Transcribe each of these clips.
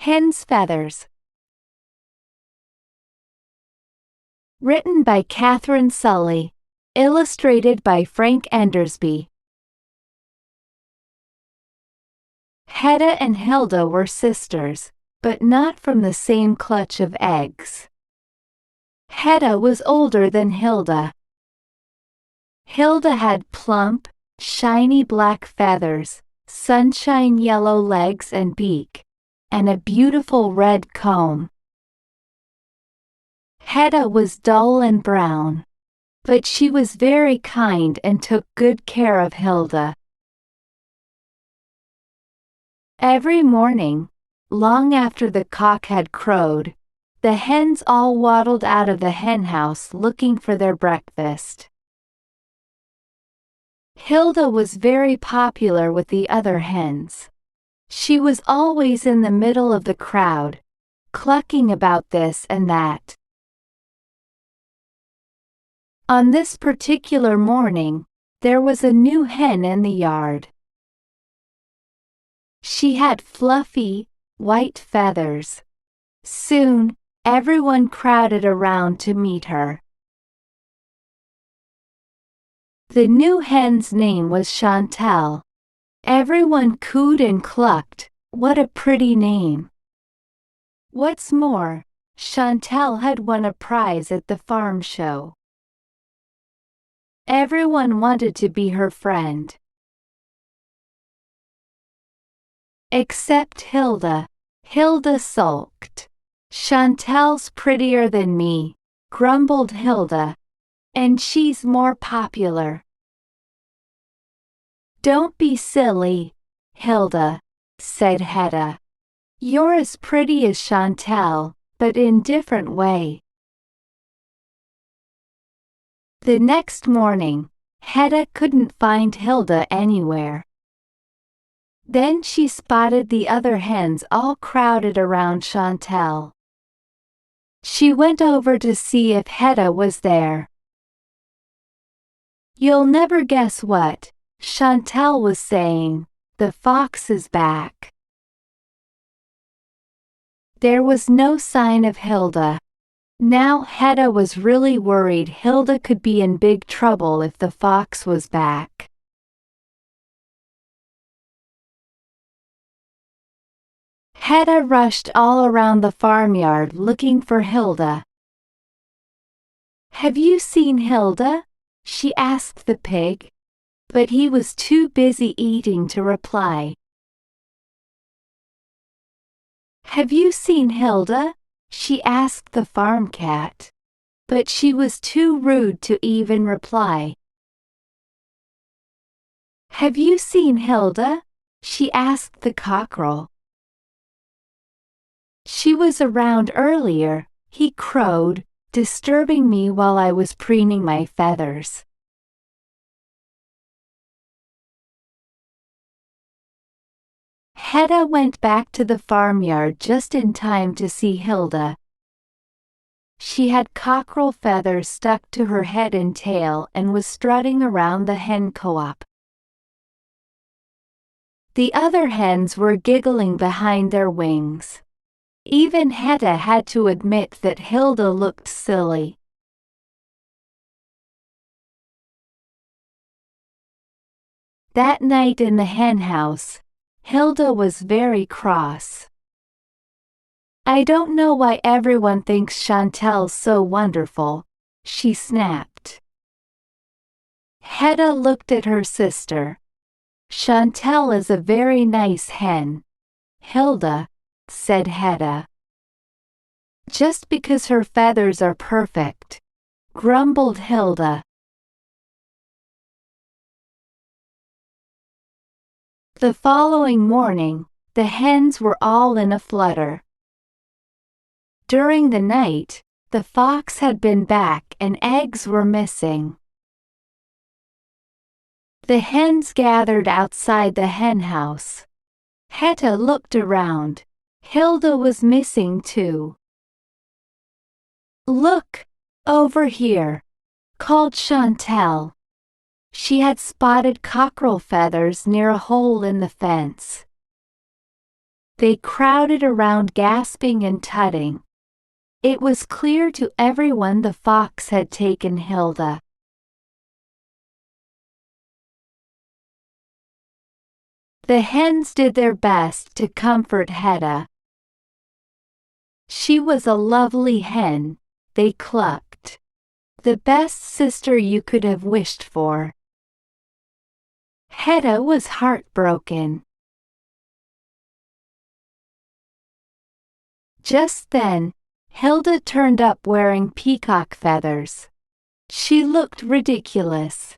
Hen's Feathers. Written by Katherine Sully. Illustrated by Endersby. Hedda and Hilda were sisters, but not from the same clutch of eggs. Hedda was older than Hilda. Hilda had plump, shiny black feathers, sunshine yellow legs and beak, and a beautiful red comb. Hedda was dull and brown, but she was very kind and took good care of Hilda. Every morning, long after the cock had crowed, the hens all waddled out of the henhouse looking for their breakfast. Hilda was very popular with the other hens. She was always in the middle of the crowd, clucking about this and that. On this particular morning, there was a new hen in the yard. She had fluffy, white feathers. Soon, everyone crowded around to meet her. The new hen's name was Chantelle. Everyone cooed and clucked, "What a pretty name!" What's more, Chantelle had won a prize at the farm show. Everyone wanted to be her friend. Except Hilda. Hilda sulked. "Chantelle's prettier than me," grumbled Hilda, "and she's more popular." "Don't be silly, Hilda," said Hedda. "You're as pretty as Chantelle, but in different way." The next morning, Hedda couldn't find Hilda anywhere. Then she spotted the other hens all crowded around Chantelle. She went over to see if Hedda was there. "You'll never guess what," Chantelle was saying, "the fox is back." There was no sign of Hilda. Now Hedda was really worried Hilda could be in big trouble if the fox was back. Hedda rushed all around the farmyard looking for Hilda. "Have you seen Hilda?" she asked the pig, but he was too busy eating to reply. "Have you seen Hilda?" she asked the farm cat, but she was too rude to even reply. "Have you seen Hilda?" she asked the cockerel. "She was around earlier," he crowed, "disturbing me while I was preening my feathers." Hedda went back to the farmyard just in time to see Hilda. She had cockerel feathers stuck to her head and tail and was strutting around the hen co-op. The other hens were giggling behind their wings. Even Hedda had to admit that Hilda looked silly. That night in the henhouse, Hilda was very cross. "I don't know why everyone thinks Chantelle's so wonderful," she snapped. Hedda looked at her sister. "Chantelle is a very nice hen, Hilda," said Hedda. "Just because her feathers are perfect," grumbled Hilda. The following morning, the hens were all in a flutter. During the night, the fox had been back and eggs were missing. The hens gathered outside the henhouse. Hedda looked around. Hilda was missing too. "Look, over here," called Chantelle. She had spotted cockerel feathers near a hole in the fence. They crowded around, gasping and tutting. It was clear to everyone the fox had taken Hilda. The hens did their best to comfort Hedda. She was a lovely hen, they clucked. The best sister you could have wished for. Hedda was heartbroken. Just then, Hilda turned up wearing peacock feathers. She looked ridiculous.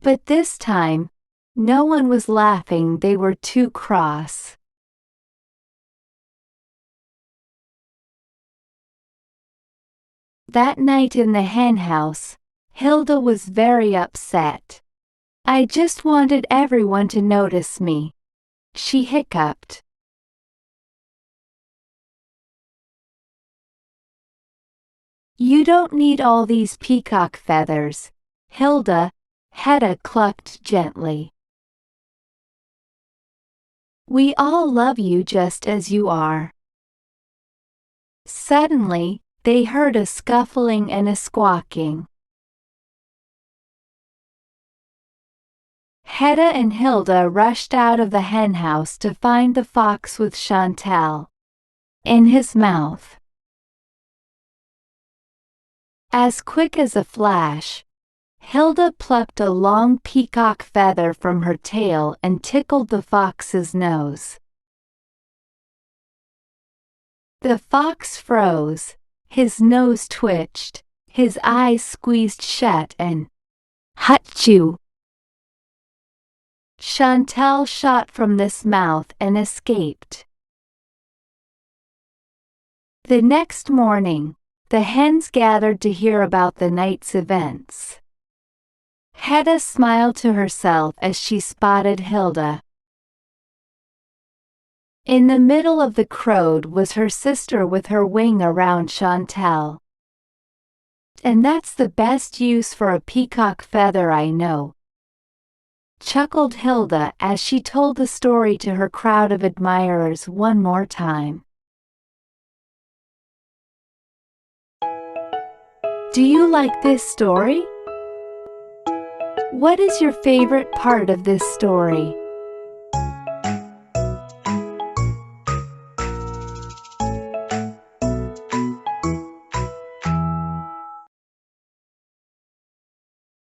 But this time, no one was laughing, they were too cross. That night in the henhouse, Hilda was very upset. I just wanted everyone to notice me, she hiccuped. You don't need all these peacock feathers, Hilda, Hedda clucked gently. We all love you just as you are. Suddenly, they heard a scuffling and a squawking. Hedda and Hilda rushed out of the henhouse to find the fox with Chantelle in his mouth. As quick as a flash, Hilda plucked a long peacock feather from her tail and tickled the fox's nose. The fox froze, his nose twitched, his eyes squeezed shut and "Hutchoo!" Chantelle shot from this mouth and escaped. The next morning, the hens gathered to hear about the night's events. Hedda smiled to herself as she spotted Hilda. In the middle of the crowd was her sister with her wing around Chantelle. And that's the best use for a peacock feather I know, chuckled Hilda as she told the story to her crowd of admirers one more time. Do you like this story? What is your favorite part of this story?